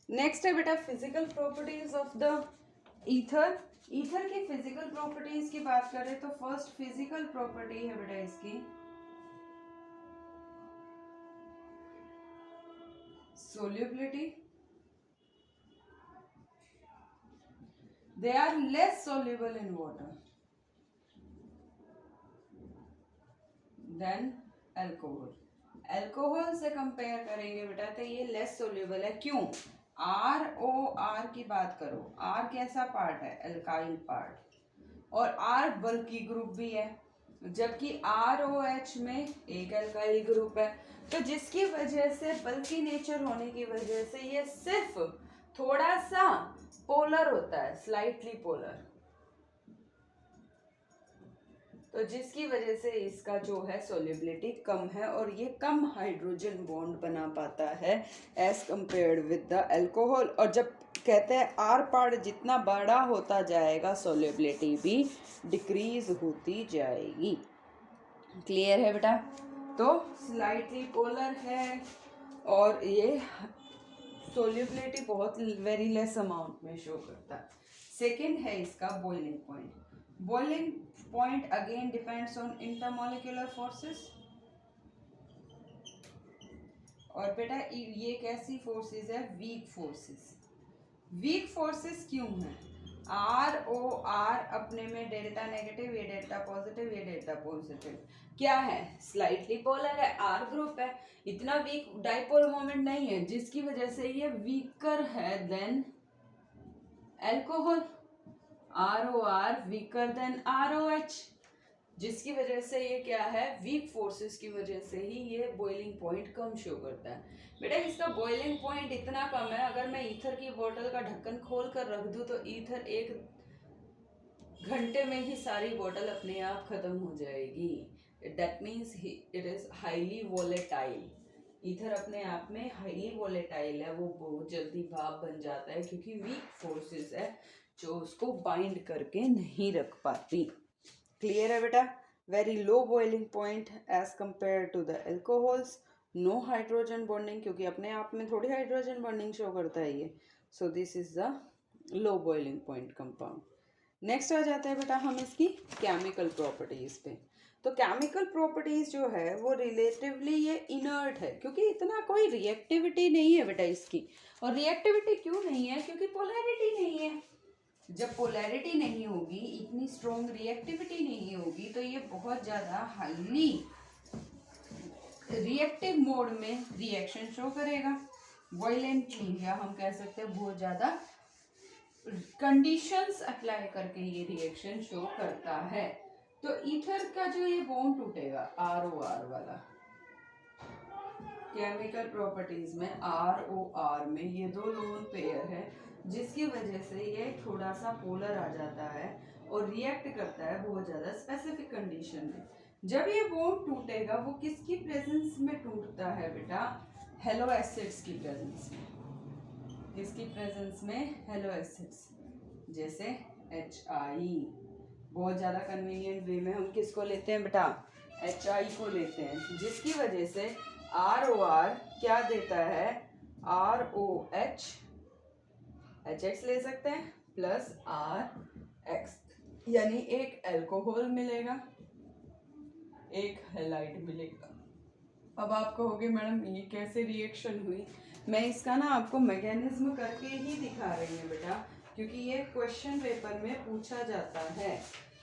Next है बेटा physical properties of the ether. Ether की फिजिकल प्रॉपर्टीज की बात करें तो फर्स्ट फिजिकल प्रॉपर्टी है बेटा इसकी solubility. They are less soluble in water than alcohol. Alcohol से कंपेयर करेंगे बेटा तो ये लेस सोल्यूबल है। क्यों? आर ओ आर की बात करो, आर कैसा पार्ट है? अल्काइल पार्ट, और आर बल्की ग्रुप भी है, जबकि आर ओ एच में एक अल्काइल ग्रुप है। तो जिसकी वजह से बल्की नेचर होने की वजह से ये सिर्फ थोड़ा सा पोलर होता है, स्लाइटली पोलर। तो जिसकी वजह से इसका जो है सोल्युबिलिटी कम है और ये कम हाइड्रोजन बॉन्ड बना पाता है as compared with the alcohol. और जब कहते हैं आर पार्ट जितना बड़ा होता जाएगा सोल्युबिलिटी भी डिक्रीज होती जाएगी। क्लियर है बेटा? तो स्लाइटली पोलर है और ये सोल्युबिलिटी बहुत वेरी लेस अमाउंट में शो करता है। सेकेंड है इसका boiling point. Boiling point again depends on intermolecular forces. और बेटा ये कैसी फोर्सेस है? Weak forces. वीक फोर्सेस क्यों है? आर ओ आर अपने में डेल्टा नेगेटिव, ये डेल्टा पॉजिटिव, ये डेल्टा पॉजिटिव, क्या है? स्लाइटली पोलर है, आर ग्रुप है, इतना वीक डाइपोल मोमेंट नहीं है, जिसकी वजह से ये वीकर है than alcohol. R O R weaker than R O H, जिसकी वजह से ये क्या है? वीक फोर्सेस की वजह से ही ये बॉइलिंग पॉइंट कम शो करता है। बेटा इसका बॉइलिंग पॉइंट इतना कम है, अगर मैं ईथर की बोतल का ढक्कन खोल कर रख दूं तो ईथर 1 घंटे में ही सारी बोतल अपने आप खत्म हो जाएगी। That means it is highly volatile. Ether अपने आप में हाईली वोलेटाइल है, वो बहुत जल्दी भाप बन जाता है क्योंकि वीक फोर्सेस है जो उसको बाइंड करके नहीं रख पाती। क्लियर है बेटा? Very low boiling point as compare to the alcohols. No hydrogen bonding, क्योंकि अपने आप में थोड़ी हाइड्रोजन बॉन्डिंग शो करता है ये। So this is the low boiling point compound. Next आ जाते हैं बेटा हम इसकी केमिकल प्रॉपर्टीज पे। तो केमिकल प्रॉपर्टीज जो है वो रिलेटिवली ये इनर्ट है, क्योंकि इतना कोई रिएक्टिविटी नहीं है बेटा इसकी। और रिएक्टिविटी क्यों नहीं है? क्योंकि पोलैरिटी नहीं है। जब पोलैरिटी नहीं होगी, इतनी स्ट्रॉन्ग रिएक्टिविटी नहीं होगी, तो ये बहुत ज़्यादा हाईली रिएक्टिव मोड में रिएक्शन शो करेगा। वायलेंटली, या हम कह सकते हैं बहुत ज़्यादा कंडीशंस अप्लाई करके ये रिएक्शन शो करता है। तो ईथर का जो ये बॉन्ड टूटेगा आर ओ आर वाला, केमिकल प्रॉपर्टीज में आर ओ आर में ये दो लोन पेयर है, जिसकी वजह से ये थोड़ा सा पोलर आ जाता है और रिएक्ट करता है बहुत ज़्यादा स्पेसिफिक कंडीशन में। जब ये बॉन्ड टूटेगा वो किसकी प्रेजेंस में टूटता है बेटा? हेलो एसिड्स की प्रेजेंस में। इसकी प्रेजेंस में हेलो एसिड्स जैसे HI। बहुत ज़्यादा कन्वीनियंट वे में हम किसको लेते हैं बेटा? HI को लेते हैं, जिसकी वजह से ROR क्या देता है? ROH, HX ले सकते हैं प्लस RX, यानी एक अल्कोहल मिलेगा, एक हैलाइड मिलेगा। अब आप कहोगे मैडम ये कैसे रिएक्शन हुई? मैं इसका ना आपको मैकेनिज्म करके ही दिखा रही हूँ बेटा, क्योंकि ये क्वेश्चन पेपर में पूछा जाता है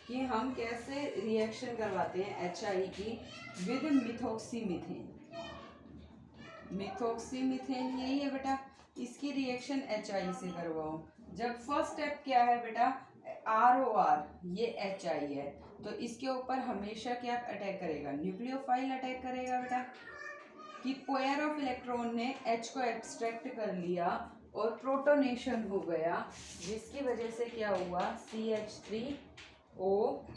कि हम कैसे रिएक्शन करवाते हैं HI की विद मिथॉक्सीमीथेन। मिथॉक्सीमीथेन यही है बेटा, इसकी रिएक्शन HI से करवाओ। जब फर्स्ट स्टेप क्या है बेटा? ROR, ये HI है, तो इसके ऊपर हमेशा क्या अटैक करेगा? न्यूक्लियोफाइल अटैक करेगा बेटा, कि पेयर ऑफ इलेक्ट्रॉन ने H को एक्सट्रैक्ट कर लिया और प्रोटोनेशन हो गया, जिसकी वजह से क्या हुआ? CH3O,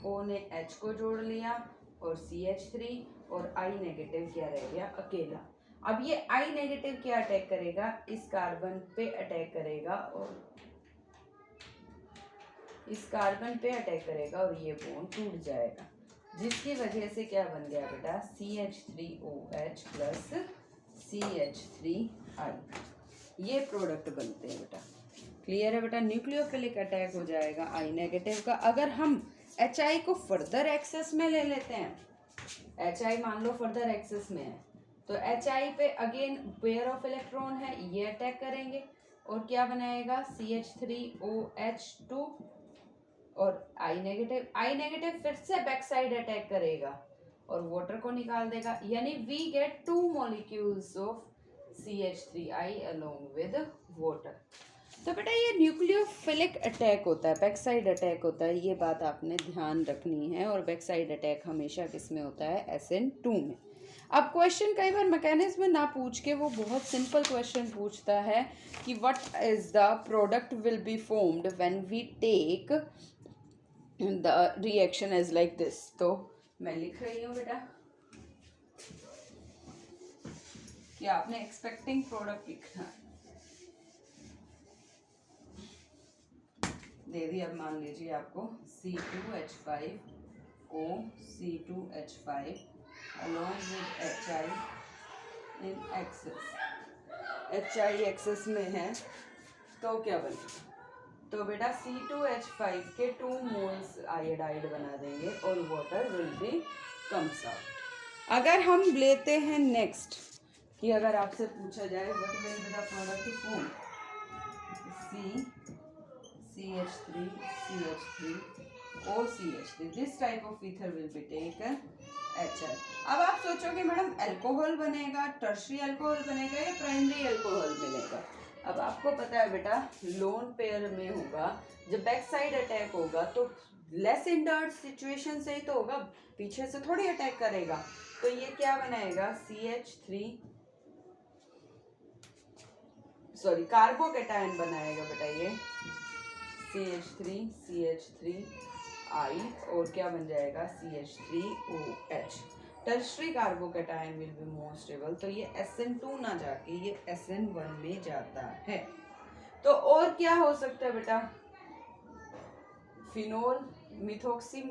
O ने H को जोड़ लिया और CH3, और I नेगेटिव क्या रह गया? अकेला। अब ये I नेगेटिव क्या अटैक करेगा? इस कार्बन पे अटैक करेगा और इस कार्बन पे अटैक करेगा और ये बॉन्ड टूट जाएगा, जिसकी वजह से क्या बन गया बेटा? CH3OH plus CH3I। ये प्रोडक्ट बनते हैं बेटा। क्लियर है बेटा। न्यूक्लियोफिलिक अटैक हो जाएगा I नेगेटिव का। अगर हम HI को फर्दर एक्सेस में ले लेते हैं, HI मान लो फर्दर एक्सेस में है, तो HI पे अगेन पेयर ऑफ इलेक्ट्रॉन है, ये अटैक करेंगे और क्या बनाएगा CH3OH2 और I नेगेटिव फिर से बैक साइड अटैक करेगा और वाटर को निकाल देगा, यानी we get 2 molecules of CH3I along with water. तो बेटा ये न्यूक्लियोफिलिक अटैक होता है, बैक साइड अटैक होता है, ये बात आपने ध्यान रखनी है। और बैक साइड अटैक हमेशा किस में होता है SN2 में। अब क्वेश्चन कई बार मैकेनिज्म ना पूछ के वो बहुत सिंपल क्वेश्चन पूछता है कि what is the product will be formed when we take the reaction is like this. तो मैं लिख रही हूँ बेटा कि आपने एक्सपेक्टिंग प्रोडक्ट लिखना है। दे दी। अब मान लीजिए आपको C2H5O C2H5 along with HI in excess, HI excess में है तो क्या बनेगा? तो बेटा C2H5 के 2 मोल्स आयोडाइड बना देंगे और water will be comes out. अगर हम लेते हैं नेक्स्ट कि अगर आपसे पूछा जाए what will be the product form CH3 this type of ether will be taken HI। अब आप सोचोगे मैडम अल्कोहल बनेगा, टर्शियरी अल्कोहल बनेगा या प्राइमरी अल्कोहल बनेगा? अब आपको पता है बेटा लोन पेयर में होगा, जब बैक साइड अटैक होगा तो लेस इंडर्ड सिचुएशन से ही तो होगा, पीछे से थोड़ी अटैक करेगा। तो ये क्या बनाएगा कार्बोकेटायन बनाएगा बेटा ये CH3I और क्या बन जाएगा CH3OH। Tertiary carbocation will be more stable. तो ये SN2 ना जाके ये SN1 में जाता है। तो और क्या हो सकता है बेटा? फिनोल मिथोक्सी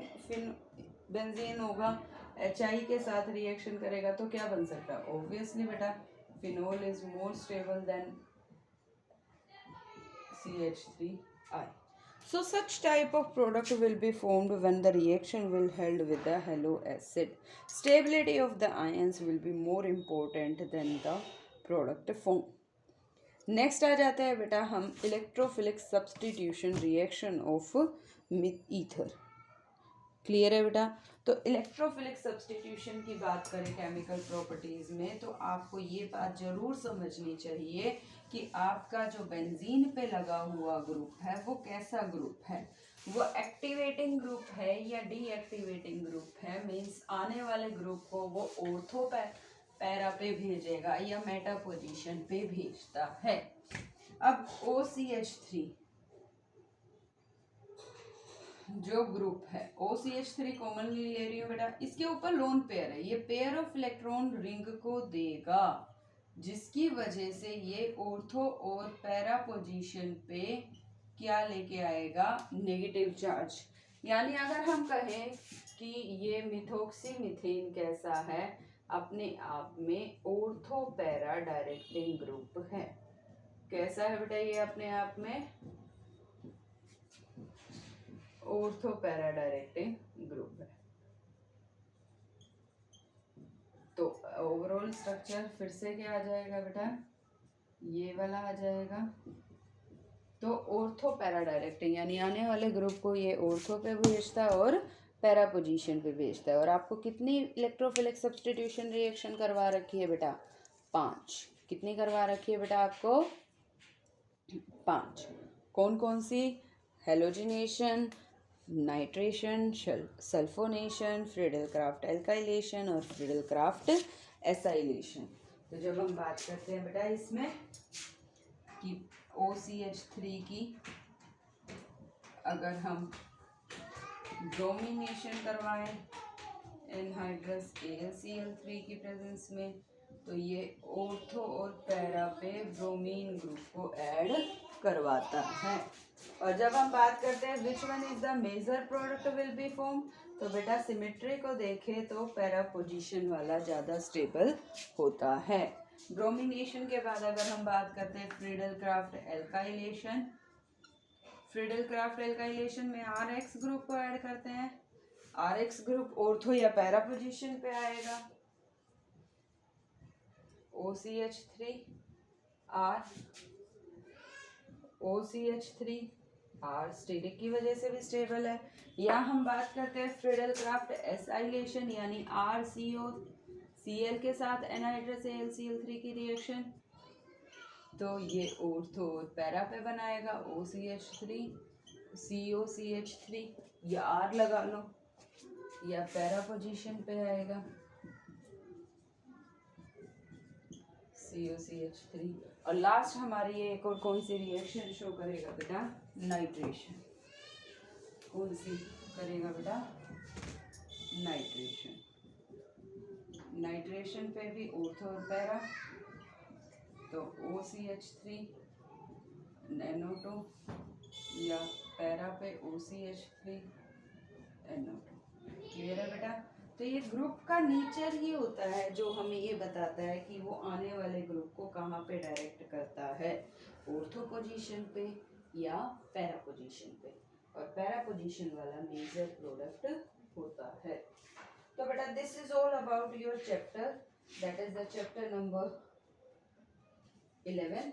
बेंजीन होगा, HI के साथ रिएक्शन करेगा तो क्या बन सकता है? ऑब्वियसली बेटा phenol is more stable then CH3I. So such type of product will be formed when the reaction will held with the halo acid. Stability of the ions will be more important than the product form. Next आ जाते हैं बेटा हम electrophilic substitution reaction of ether. Clear है बेटा? तो electrophilic substitution की बात करें केमिकल प्रॉपर्टीज में तो आपको ये बात जरूर समझनी चाहिए कि आपका जो बेंजीन पे लगा हुआ ग्रुप है वो कैसा ग्रुप है, वो एक्टिवेटिंग ग्रुप है या डीएक्टिवेटिंग ग्रुप है। मींस आने वाले ग्रुप को वो ऑर्थो पैरा पे भेजेगा या मेटा पोजीशन पे भेजता है। अब OCH3 जो ग्रुप है OCH3 कॉमनली ले रही हूँ बेटा, इसके ऊपर लोन पेयर है, ये पेयर ऑफ इलेक्ट्रॉन रिंग को देगा जिसकी वजह से ये ऑर्थो और पैरा पोजीशन पे क्या लेके आएगा? Negative charge. यानी अगर हम कहें कि ये मिथोक्सी मीथेन कैसा है, अपने आप में ऑर्थो पैरा डायरेक्टिंग ग्रुप है। कैसा है बेटा ये अपने आप में? ऑर्थो पैरा डायरेक्टिंग ग्रुप है। तो ओवरऑल स्ट्रक्चर फिर से क्या आ जाएगा बेटा? ये वाला आ जाएगा। तो ऑर्थो पैरा डायरेक्टिंग यानी आने वाले ग्रुप को ये ऑर्थो पे भेजता है और पैरा पोजीशन पे भेजता है। और आपको कितनी इलेक्ट्रोफिलिक सब्स्टिट्यूशन रिएक्शन करवा रखी है बेटा? 5। कितनी करवा रखी है बेटा आपको? 5। कौन कौन सी? Halogenation, nitration, sulphonation, Friedel Crafts alkylation और फ्रीडल क्राफ्ट एसाइलेशन। तो जब हम बात करते हैं बेटा इसमें कि OCH3 की अगर हम ब्रोमिनेशन करवाएं एनहाइड्रस AlCl3 की प्रेजेंस में तो ये ऑर्थो और पैरा पे ब्रोमीन ग्रुप को ऐड करवाता है। और जब हम बात करते हैं which one is the major product will be form, तो बेटा सिमेट्री को देखें तो पैरा पोजीशन वाला ज़्यादा स्टेबल होता है। ब्रोमिनेशन के बाद अगर हम बात करते हैं Friedel Crafts alkylation, Friedel Crafts alkylation में RX ग्रुप को ऐड करते हैं। RX ग्रुप ऑर्थो या पैरा पोजीशन पे आएगा। OCH3 R, OCH3 R steric की वजह से भी स्टेबल है। या हम बात करते हैं फ्रीडल क्राफ्ट एसाइलेशन यानी RCO Cl के साथ एनहाइड्रस AlCl3 की रिएक्शन, तो ये ऑर्थो और पैरा पे बनाएगा। OCH3 COCH3 या R लगा लो, या पैरा पोजीशन पे आएगा COCH3। और लास्ट हमारी ये एक और कौन सी रिएक्शन शो करेगा बेटा? नाइट्रेशन। कौन सी करेगा बेटा? नाइट्रेशन। नाइट्रेशन पे भी ऑर्थो और पैरा, तो OCH3 NO2 या पैरा पे OCH3 NO2। क्लियर है बेटा? तो ये ग्रुप का नेचर ही होता है जो हमें ये बताता है कि वो आने वाले ग्रुप को कहाँ पे डायरेक्ट करता है, ऑर्थो पोजीशन पे या पैरा पोजीशन पे, और पैरा पोजीशन वाला मेजर प्रोडक्ट होता है। तो बेटा this is all about your chapter, that is the chapter number 11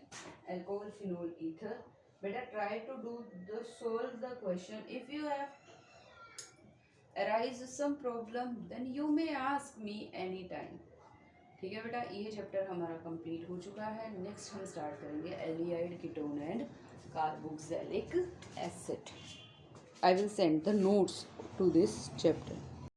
alcohol phenol ether. बेटा try to do the solve the question. If you have arise some problem then you may ask me anytime। ठीक है बेटा, ये chapter हमारा complete हो चुका है। Next हम स्टार्ट करेंगे aldehyde ketone and carboxylic acid. I will send the notes to this chapter.